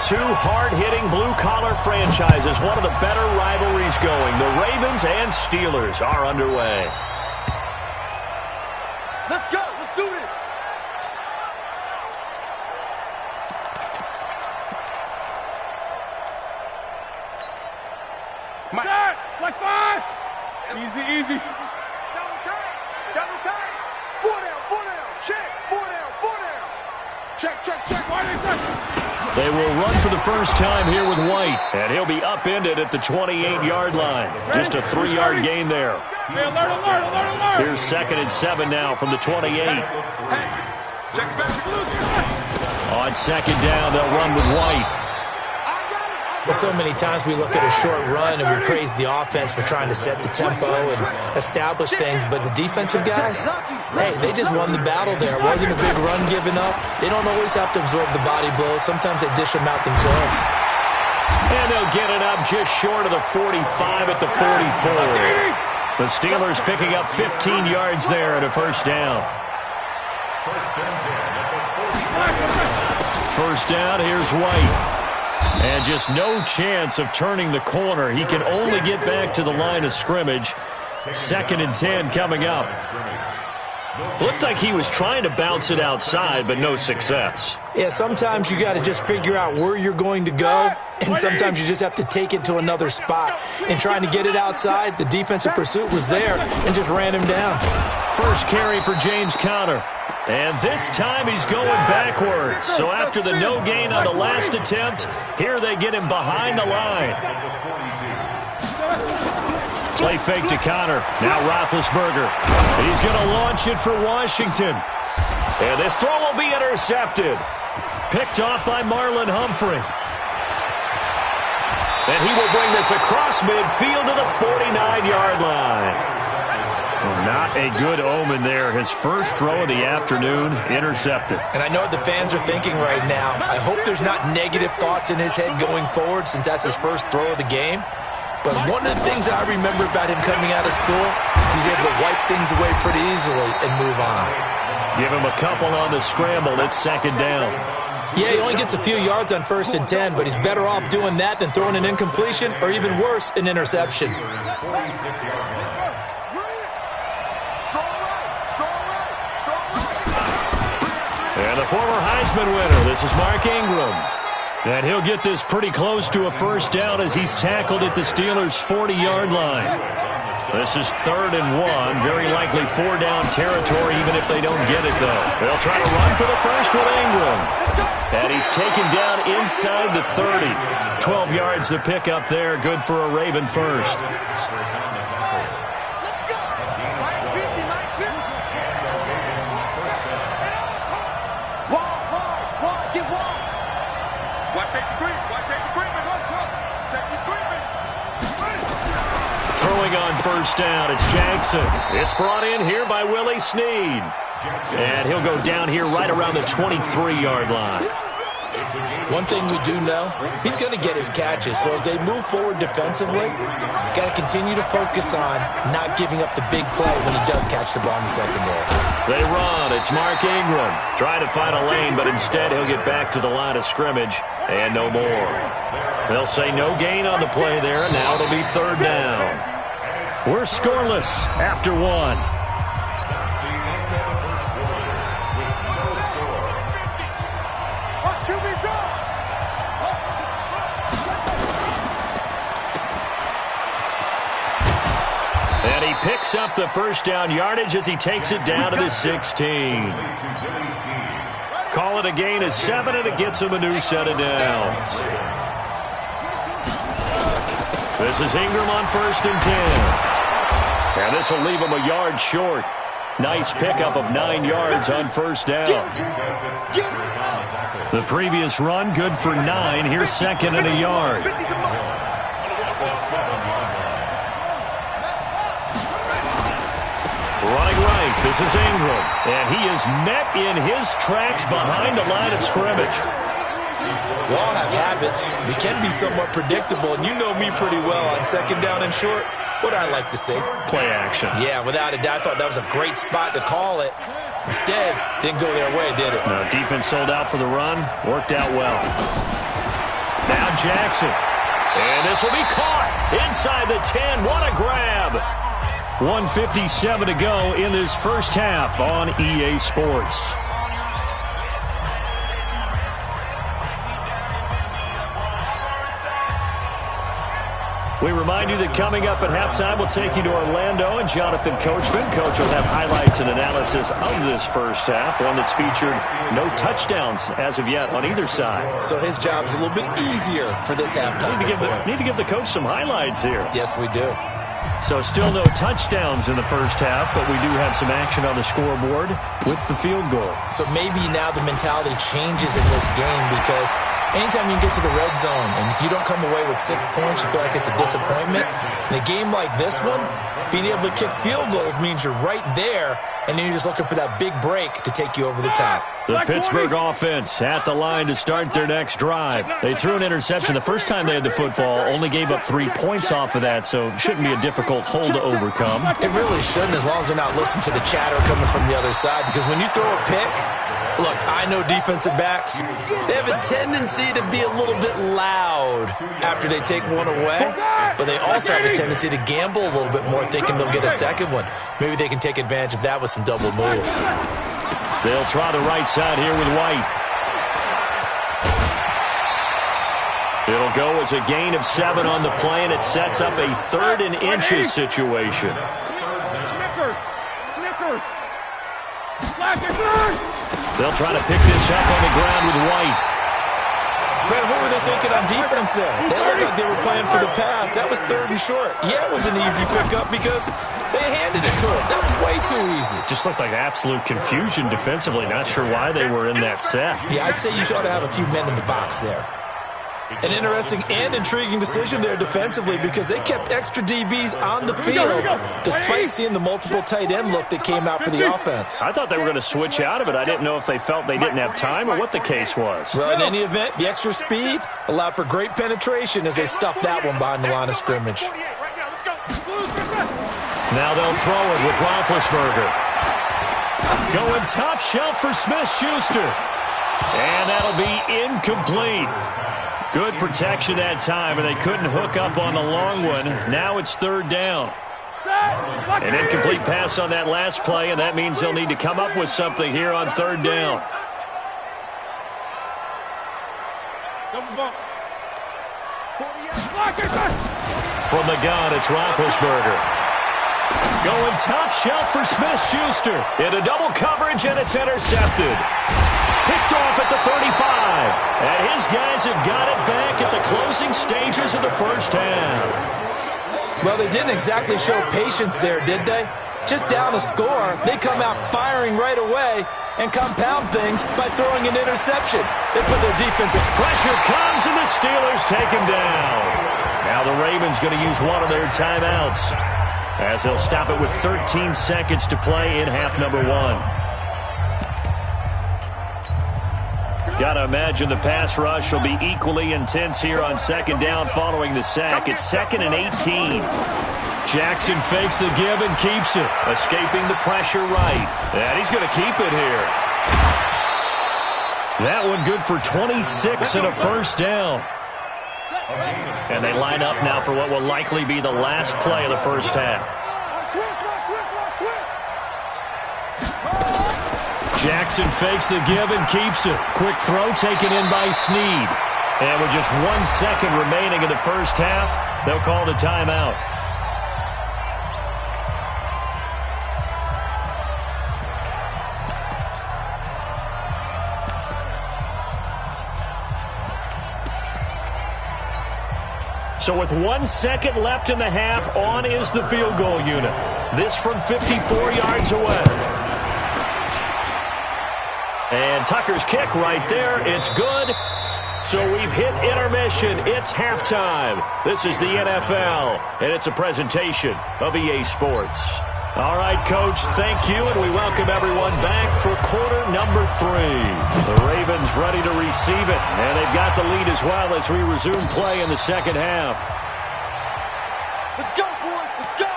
Two hard-hitting blue-collar franchises, one of the better rivalries going. The Ravens and Steelers are underway. Let's go. Let's do this. Start. Like 5. Easy, easy. Double time. Double time. 4 down, 4 down. Check. 4 down, 4 down. Check, check, check. Why they check? They will run for the first time here with White, and he'll be upended at the 28-yard line. Just a 3-yard gain there. Hey, alert, alert, alert, alert. Here's 2nd and 7 now from the 28. On 2nd down, they'll run with White. Well, so many times we look at a short run and we praise the offense for trying to set the tempo and establish things, but the defensive guys, hey, they just won the battle there. It wasn't a big run given up. They don't always have to absorb the body blows. Sometimes they dish them out themselves. And they'll get it up just short of the 45 at the 44. The Steelers picking up 15 yards there at a first down. First down, here's White. And just no chance of turning the corner. He can only get back to the line of scrimmage. 2nd and 10 coming up. Looked like he was trying to bounce it outside, but no success. Yeah, sometimes you got to just figure out where you're going to go, and sometimes you just have to take it to another spot. And trying to get it outside, the defensive pursuit was there and just ran him down. First carry for James Conner. And this time he's going backwards. So after the no gain on the last attempt, here they get him behind the line. Play fake to Conner. Now Roethlisberger. He's going to launch it for Washington. And this throw will be intercepted. Picked off by Marlon Humphrey. And he will bring this across midfield to the 49-yard line. Not a good omen there. His first throw of the afternoon intercepted. And I know what the fans are thinking right now. I hope there's not negative thoughts in his head going forward since that's his first throw of the game. But one of the things I remember about him coming out of school is he's able to wipe things away pretty easily and move on. Give him a couple on the scramble. It's 2nd down. Yeah, he only gets a few yards on 1st and 10, but he's better off doing that than throwing an incompletion or even worse, an interception. And the former Heisman winner, this is Mark Ingram. And he'll get this pretty close to a first down as he's tackled at the Steelers' 40-yard line. This is 3rd and 1, very likely 4-down territory even if they don't get it, though. They'll try to run for the first with Ingram. And he's taken down inside the 30. 12 yards to pick up there, good for a Raven first. Throwing on first down, it's Jackson. It's brought in here by Willie Snead. And he'll go down here right around the 23-yard line. One thing we do know, he's going to get his catches. So as they move forward defensively, got to continue to focus on not giving up the big play when he does catch the ball in the secondary. They run. It's Mark Ingram. Trying to find a lane, but instead he'll get back to the line of scrimmage and no more. They'll say no gain on the play there, and now it'll be 3rd down. We're scoreless after 1. And he picks up the first down yardage as he takes it down to the 16. Call it a gain of 7, and it gets him a new set of downs. This is Ingram on 1st and 10. And this will leave him a yard short. Nice pickup of 9 yards on first down. The previous run, good for 9. Here's 2nd and a yard. Running right, this is Ingram. And he is met in his tracks behind the line of scrimmage. We all have habits. We can be somewhat predictable, and you know me pretty well on 2nd down and short. What I like to see? Play action. Yeah, without a doubt, I thought that was a great spot to call it. Instead, didn't go their way, did it? No, defense sold out for the run. Worked out well. on Jackson. And this will be caught inside the 10. What a grab. 1:57 to go in this first half on EA Sports. We remind you that coming up at halftime, we'll take you to Orlando and Jonathan Coachman. Coach will have highlights and analysis of this first half, one that's featured no touchdowns as of yet on either side. So his job's a little bit easier for this halftime. Need to give the coach some highlights here. Yes, we do. So still no touchdowns in the first half, but we do have some action on the scoreboard with the field goal. So maybe now the mentality changes in this game because anytime you get to the red zone and if you don't come away with 6 points, you feel like it's a disappointment. In a game like this one, being able to kick field goals means you're right there, and then you're just looking for that big break to take you over the top. The Pittsburgh offense at the line to start their next drive. They threw an interception the first time they had the football, only gave up 3 points off of that, so it shouldn't be a difficult hole to overcome. It really shouldn't, as long as they're not listening to the chatter coming from the other side, because when you throw a pick, look, I know defensive backs, they have a tendency to be a little bit loud after they take one away, but they also have a tendency to gamble a little bit more, thinking they'll get a second one. Maybe they can take advantage of that with some double moves. They'll try the right side here with White. It'll go as a gain of 7 on the play, and it sets up a 3rd and inches situation. They'll try to pick this up on the ground with White. Brad, what were they thinking on defense there? They looked like they were playing for the pass. That was 3rd and short. Yeah, it was an easy pickup because they handed it to him. That was way too easy. Just looked like absolute confusion defensively. Not sure why they were in that set. Yeah, I'd say you ought to have a few men in the box there. An interesting and intriguing decision there defensively because they kept extra DBs on the field despite seeing the multiple tight end look that came out for the offense. I thought they were going to switch out of it. I didn't know if they felt they didn't have time or what the case was. Well, in any event, the extra speed allowed for great penetration as they stuffed that one behind the line of scrimmage. Now they'll throw it with Roethlisberger. Going top shelf for Smith-Schuster. And that'll be incomplete. Good protection that time, and they couldn't hook up on the long one. Now it's 3rd down. An incomplete pass on that last play, and that means they'll need to come up with something here on 3rd down. From the gun, it's Roethlisberger. Going top shelf for Smith-Schuster. Into double coverage, and it's intercepted. Picked off at the 35. And his guys have got it back at the closing stages of the first half. Well, they didn't exactly show patience there, did they? Just down a score, they come out firing right away and compound things by throwing an interception. They put their defensive pressure comes, and the Steelers take him down. Now the Ravens going to use one of their timeouts as they'll stop it with 13 seconds to play in half number 1. Got to imagine the pass rush will be equally intense here on 2nd down following the sack. It's 2nd and 18. Jackson fakes the give and keeps it, escaping the pressure right. And he's going to keep it here. That one good for 26 and a first down. And they line up now for what will likely be the last play of the first half. Jackson fakes the give and keeps it. Quick throw taken in by Snead. And with just 1 second remaining in the first half, they'll call the timeout. So with 1 second left in the half, on is the field goal unit. This from 54 yards away. And Tucker's kick right there. It's good. So we've hit intermission. It's halftime. This is the NFL, and it's a presentation of EA Sports. All right, Coach, thank you, and we welcome everyone back for quarter number 3. The Ravens ready to receive it, and they've got the lead as well as we resume play in the second half. Let's go, boys. Let's go.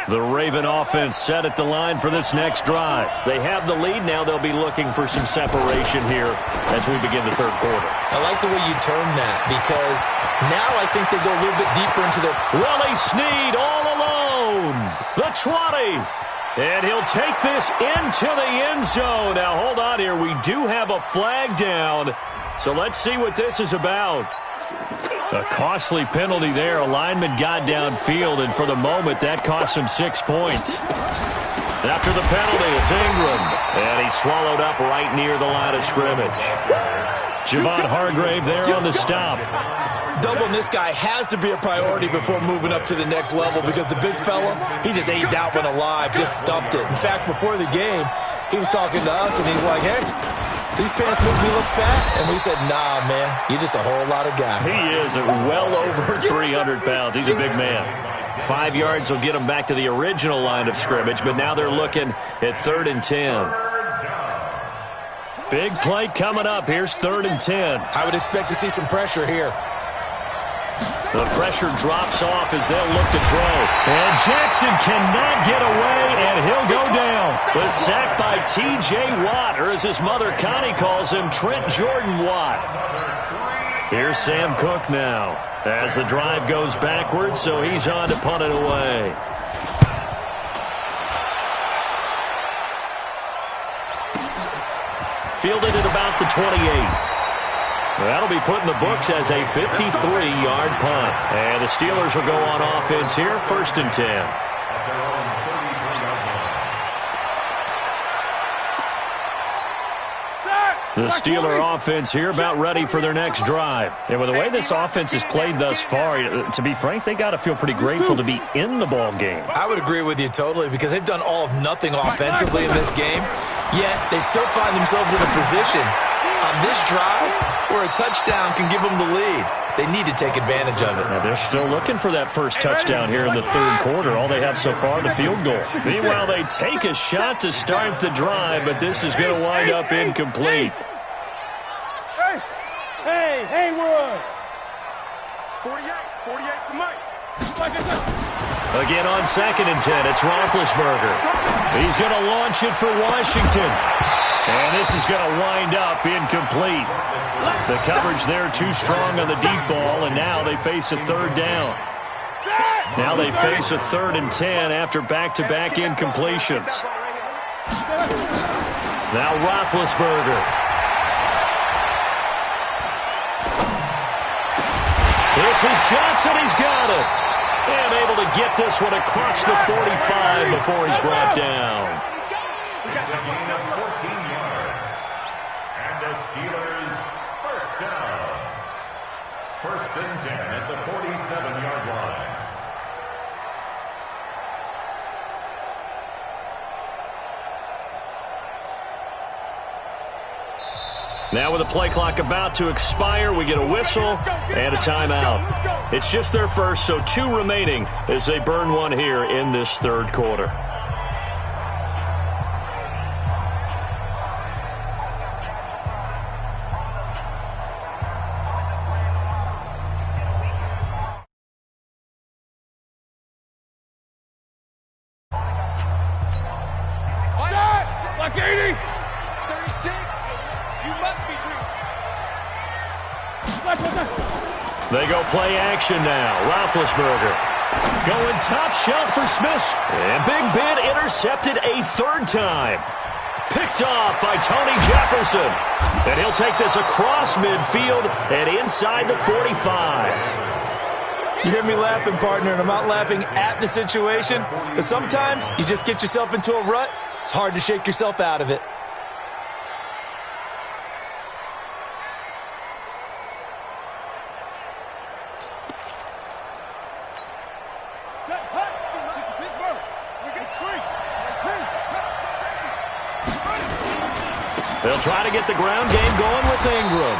The Raven offense set at the line for this next drive. They have the lead now. They'll be looking for some separation here as we begin the third quarter. I like the way you term that because now I think they go a little bit deeper into their... Willie Snead all alone. The 20. And he'll take this into the end zone. Now, hold on here. We do have a flag down. So let's see what this is about. A costly penalty there. A lineman got downfield, and for the moment, that cost him 6 points. After the penalty, it's Ingram. And he's swallowed up right near the line of scrimmage. Javon Hargrave there on the stop. Doubling this guy has to be a priority before moving up to the next level because the big fella, he just ate that one alive, just stuffed it. In fact, before the game, he was talking to us, and he's like, hey, these pants make me look fat. And we said, nah, man, you're just a whole lot of guy. He is well over 300 pounds. He's a big man. 5 yards will get him back to the original line of scrimmage, but now they're looking at 3rd and 10. Big play coming up. Here's 3rd and 10. I would expect to see some pressure here. The pressure drops off as they'll look to throw. And Jackson cannot get away, and he'll go down. The sack by T.J. Watt, or as his mother Connie calls him, Trent Jordan Watt. Here's Sam Cook now as the drive goes backwards, so he's on to punt it away. Fielded at about the 28. That'll be put in the books as a 53-yard punt. And the Steelers will go on offense here, 1st and 10. The Steeler offense here about ready for their next drive. And with the way this offense has played thus far, to be frank, they got to feel pretty grateful to be in the ball game. I would agree with you totally because they've done all of nothing offensively in this game, yet they still find themselves in a position on this drive where a touchdown can give them the lead. They need to take advantage of it. Now they're still looking for that first touchdown here in the third quarter. All they have so far, the field goal. Meanwhile, they take a shot to start the drive, but this is going to wind up incomplete. Hey, Haywood! 48 to Mike. Again on 2nd and 10, it's Roethlisberger. He's going to launch it for Washington. And this is going to wind up incomplete. The coverage there too strong on the deep ball, and now they face a 3rd down. Now they face a 3rd and 10 after back-to-back incompletions. Now Roethlisberger. This is Johnson. He's got it. And able to get this one across the 45 before he's brought down. It's a gain of 14 yards. And the Steelers first down. 1st and 10 at the 47-yard line. Now with the play clock about to expire, we get a whistle and a timeout. It's just their first, so 2 remaining as they burn one here in this third quarter. Like 80! 36! You must be true. They go play action now. Roethlisberger going top shelf for Smith. And Big Ben intercepted a 3rd time. Picked off by Tony Jefferson. And he'll take this across midfield and inside the 45. You hear me laughing, partner, and I'm not laughing at the situation. But sometimes you just get yourself into a rut. It's hard to shake yourself out of it. They'll try to get the ground game going with Ingram.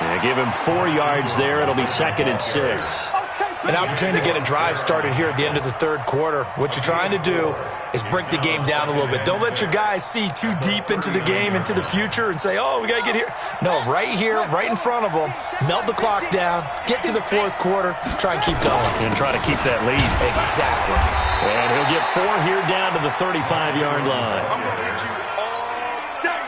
And give him 4 yards there. It'll be 2nd and 6. Okay, an opportunity to get a drive started here at the end of the third quarter. What you're trying to do is break the game down a little bit. Don't let your guys see too deep into the game, into the future, and say, oh, we got to get here. No, right here, right in front of them, melt the clock down, get to the fourth quarter, try and keep going. And try to keep that lead. Exactly. And he'll get 4 here down to the 35-yard line. I'm going to hit you all day.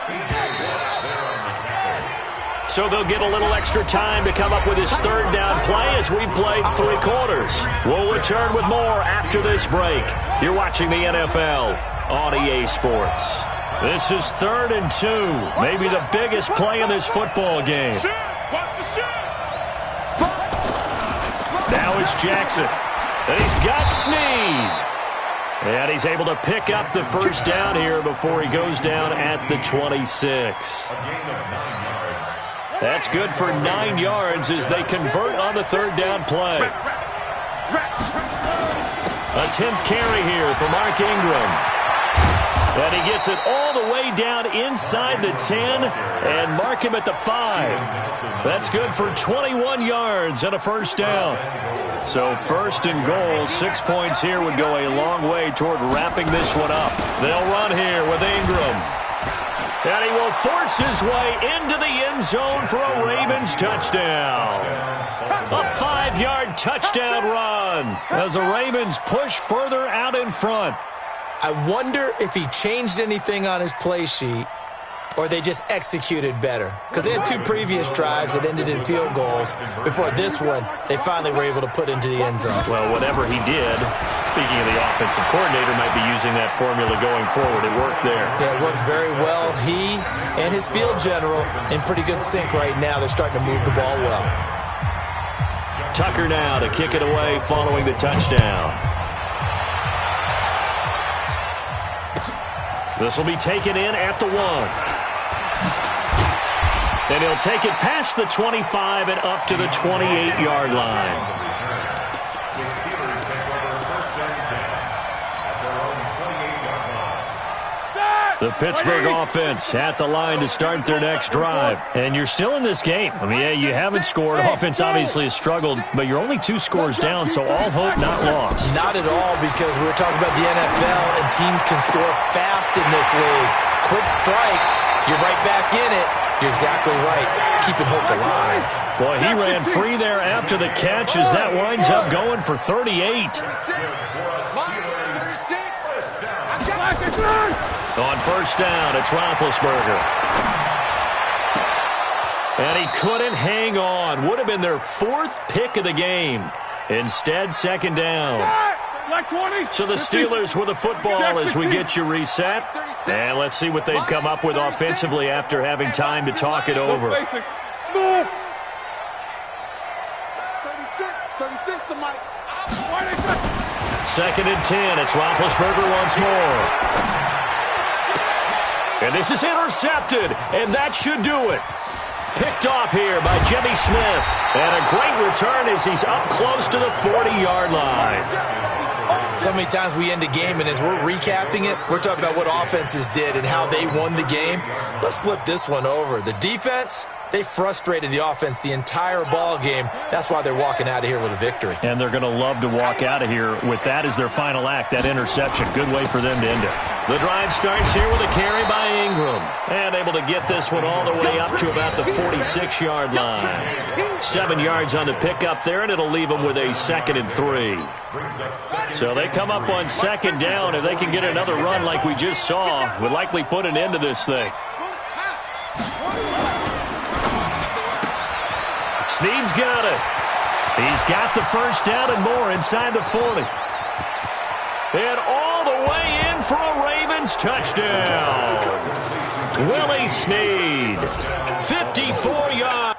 So they'll get a little extra time to come up with his third down play as we've played 3 quarters. We'll return with more after this break. You're watching the NFL on EA Sports. This is 3rd and 2, maybe the biggest play in this football game. Now it's Jackson, and he's got Snead. And he's able to pick up the first down here before he goes down at the 26. That's good for 9 yards as they convert on the third down play. A 10th carry here for Mark Ingram. And he gets it all the way down inside the 10 and mark him at the 5. That's good for 21 yards and a first down. So 1st and goal, 6 points here would go a long way toward wrapping this one up. They'll run here with Ingram. And he will force his way into the end zone for a Ravens touchdown. A 5-yard touchdown run as the Ravens push further out in front. I wonder if he changed anything on his play sheet or they just executed better. Because they had 2 previous drives that ended in field goals. Before this one, they finally were able to put into the end zone. Well, whatever he did, speaking of the offensive coordinator, might be using that formula going forward. It worked there. Yeah, it works very well. He and his field general in pretty good sync right now. They're starting to move the ball well. Tucker now to kick it away following the touchdown. This will be taken in at the 1. And he'll take it past the 25 and up to the 28-yard line. The Pittsburgh offense at the line to start their next drive. And you're still in this game. I mean, yeah, you haven't scored. Offense obviously has struggled, but you're only 2 scores down, so all hope not lost. Not at all, because we're talking about the NFL, and teams can score fast in this league. Quick strikes, you're right back in it. You're exactly right. Keeping hope alive. Boy, he ran free there after the catch as that winds up going for 38. On first down, it's Roethlisberger. And he couldn't hang on. Would have been their 4th pick of the game. Instead, 2nd down. So the Steelers with the football as we get you reset. And let's see what they've come up with offensively after having time to talk it over. 36 to Mike. 2nd and 10. It's Roethlisberger once more. And this is intercepted, and that should do it. Picked off here by Jimmy Smith. And a great return as he's up close to the 40-yard line. So many times we end a game, and as we're recapping it, we're talking about what offenses did and how they won the game. Let's flip this one over. The defense, they frustrated the offense the entire ball game. That's why they're walking out of here with a victory. And they're going to love to walk out of here with that as their final act, that interception. Good way for them to end it. The drive starts here with a carry by Ingram. And able to get this one all the way up to about the 46-yard line. 7 yards on the pickup there, and it'll leave them with a 2nd and 3. So they come up on 2nd down. If they can get another run like we just saw, would likely put an end to this thing. Snead's got it. He's got the first down and more inside the 40. And all the way in for a Ravens touchdown. Willie Snead, 54 yards.